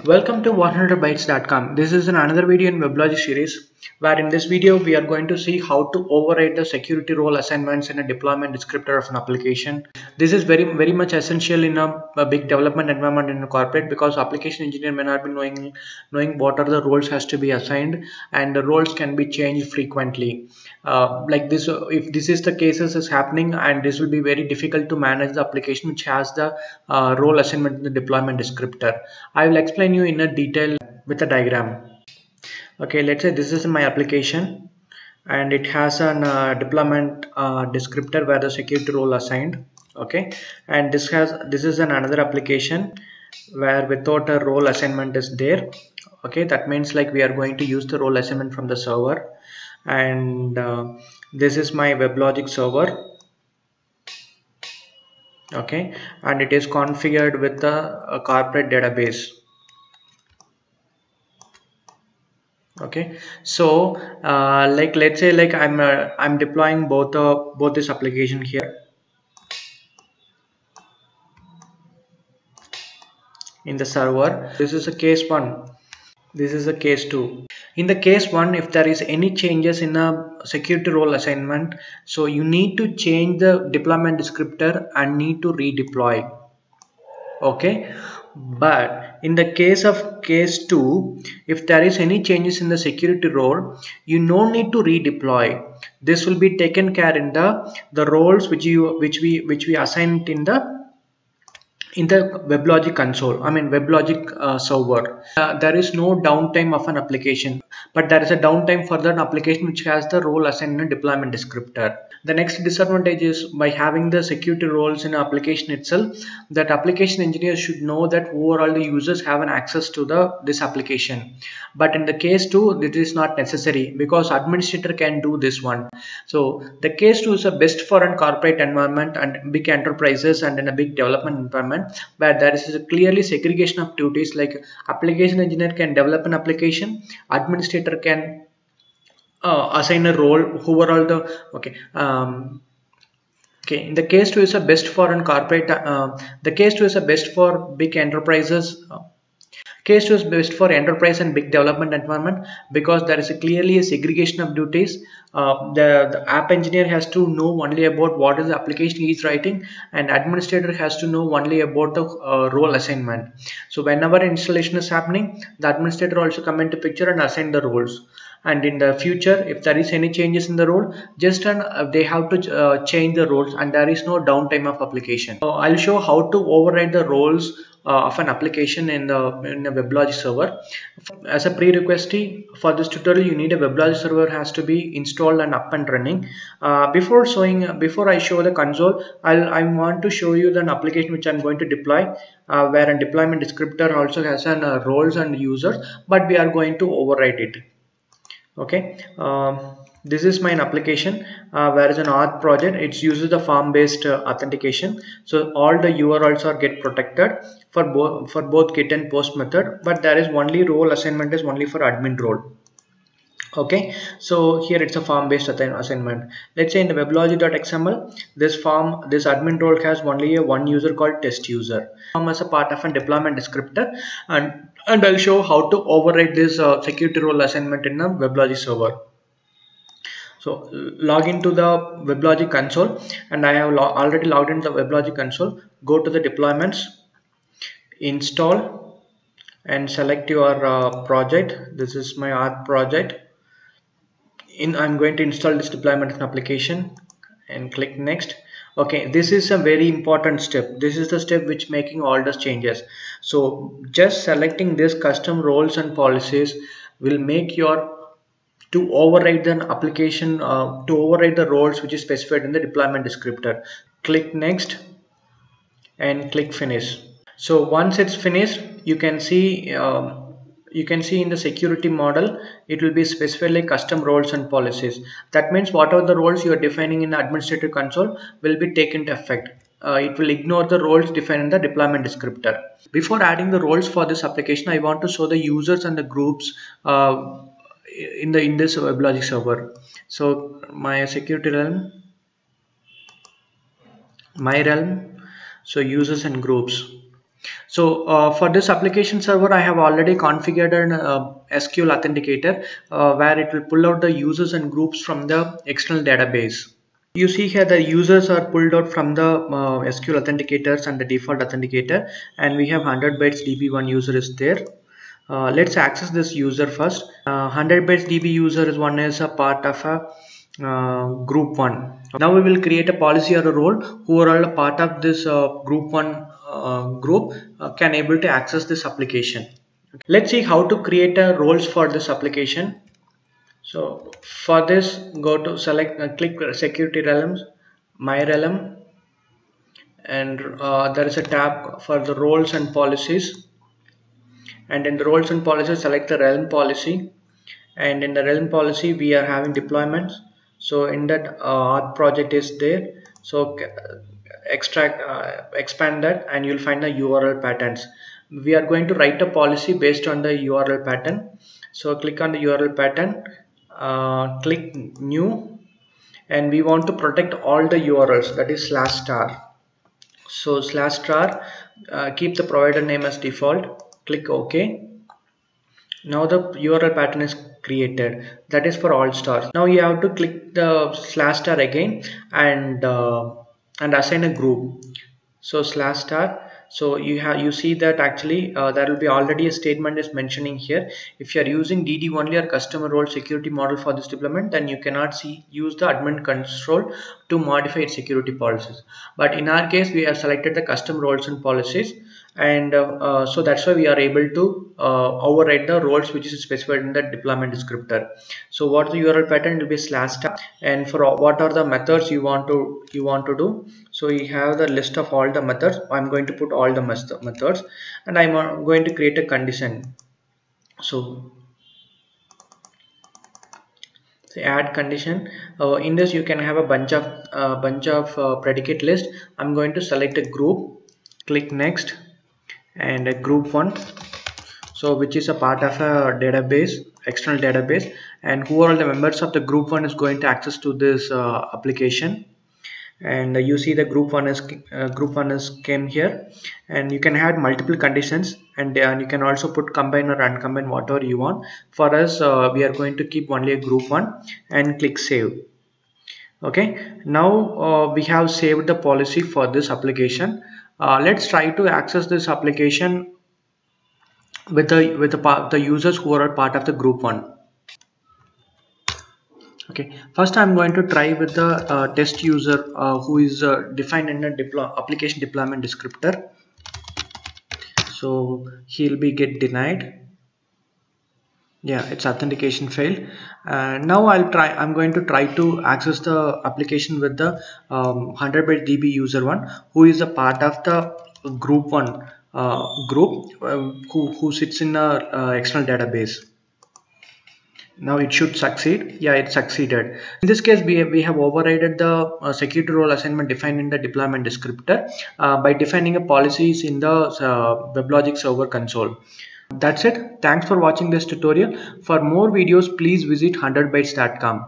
Welcome to 100bytes.com. This is another video in Weblogic series where in this video we are going to see how to override the security role assignments in a deployment descriptor of an application. This is very much essential in a big development environment in a corporate because application engineer may not be knowing what are the roles has to be assigned, and the roles can be changed frequently. Like this, if this is the cases is happening, and this will be very difficult to manage the application which has the role assignment in the deployment descriptor. I will explain you in a detail with a diagram. Okay, let's say this is my application and it has an deployment descriptor where the security role assigned. Okay, and this is another application where without a role assignment is there. Okay, that means like we are going to use the role assignment from the server, and this is my Weblogic server. Okay, and it is configured with a corporate database. Okay, so like let's say like I'm deploying both this application here in the server. This is a case 1, this is a case 2. In the case 1, if there is any changes in a security role assignment, so you need to change the deployment descriptor and need to redeploy. Okay, but in the case of case 2, if there is any changes in the security role, you no need to redeploy. This will be taken care in the roles which we assigned in the Weblogic console, I mean Weblogic server. There is no downtime of an application, but there is a downtime for that application which has the role assigned in deployment descriptor. The next disadvantage is by having the security roles in an application itself, that application engineers should know that overall the users have an access to this application. But in the case 2, it is not necessary because administrator can do this one. So the case 2 is a best for a corporate environment and big enterprises and in a big development environment where there is a clearly segregation of duties, like application engineer can develop an application, administrator can assign a role, overall the okay, the case 2 is a best for a corporate the case 2 is a best for big enterprises. Case 2 is best for enterprise and big development environment because there is clearly a segregation of duties. The app engineer has to know only about what is the application he is writing, and administrator has to know only about the role assignment. So whenever installation is happening, the administrator also come into picture and assign the roles. And in the future, if there is any changes in the role, just they have to change the roles, and there is no downtime of application. So I'll show how to override the roles of an application in a Weblogic server. As a prerequisite for this tutorial, you need a Weblogic server has to be installed and up and running. Before I show the console, I want to show you the application which I'm going to deploy, where a deployment descriptor also has an roles and users, but we are going to override it. Okay, this is my application where is an auth project. It uses the form based authentication, so all the URLs are get protected for both get and post method, but there is only role assignment is only for admin role. Okay, so here it's a form based assignment. Let's say in the weblogic.xml, this admin role has only one user called test user as a part of a deployment descriptor, and I'll show how to override this security role assignment in a Weblogic server. So log into the Weblogic console, and I have already logged into the Weblogic console. Go to the deployments, install, and select your project. This is my auth project. I'm going to install this deployment application and click next. Okay, this is a very important step. This is the step which making all the changes. So just selecting this custom roles and policies will make to override the application, to override the roles which is specified in the deployment descriptor. Click next and click finish. So once it's finished, you can see in the security model, it will be specified like custom roles and policies. That means whatever the roles you are defining in the administrative console will be taken into effect. It will ignore the roles defined in the deployment descriptor. Before adding the roles for this application, I want to show the users and the groups in this Weblogic server. So my security realm, my realm, so users and groups. So for this application server, I have already configured an SQL authenticator where it will pull out the users and groups from the external database. You see here the users are pulled out from the SQL authenticators and the default authenticator, and we have 100 bytes DB1 user is there. Let's access this user first. 100 bytes DB user is a part of a group 1. Now we will create a policy or a role who are all a part of this group 1 group can able to access this application. Let's see how to create a roles for this application. So for this, go to select, click security realms, my realm, and there is a tab for the roles and policies. And in the roles and policies, select the realm policy. And in the realm policy, we are having deployments. So in that, our project is there. So expand that, and you'll find the URL patterns. We are going to write a policy based on the URL pattern. So click on the URL pattern, click new, and we want to protect all the URLs, that is /star. So /star, keep the provider name as default, click OK. Now the URL pattern is created, that is for all stars. Now you have to click the /star again and assign a group. So /star, so you see that actually there will be already a statement is mentioning here. If you are using DD only or customer role security model for this deployment, then you cannot use the admin control to modify its security policies. But in our case, we have selected the custom roles and policies, and so that's why we are able to override the roles which is specified in the deployment descriptor. So what the URL pattern will be /star, and for what are the methods you want to do. So you have the list of all the methods. I'm going to put all the methods, and I'm going to create a condition. So add condition. In this you can have a bunch of predicate list. I'm going to select a group, click next, and a group 1, so which is a part of a database, external database, and who are all the members of the group 1 is going to access to this application. And you see the group 1 is came here, and you can add multiple conditions, and you can also put combine or uncombine, whatever you want. For us, we are going to keep only a group 1 and click save. Okay, now we have saved the policy for this application. Let's try to access this application with the users who are part of the group 1. Okay, first I'm going to try with the test user who is defined in a application deployment descriptor. So he'll be get denied. Yeah, it's authentication failed. Now I'm going to try to access the application with the 100 byte DB user 1 who is a part of the group 1 group who sits in a external database. Now it should succeed. Yeah, it succeeded. In this case, we have overridden the security role assignment defined in the deployment descriptor by defining a policies in the Weblogic server console. That's it. Thanks for watching this tutorial. For more videos, please visit 100bytes.com.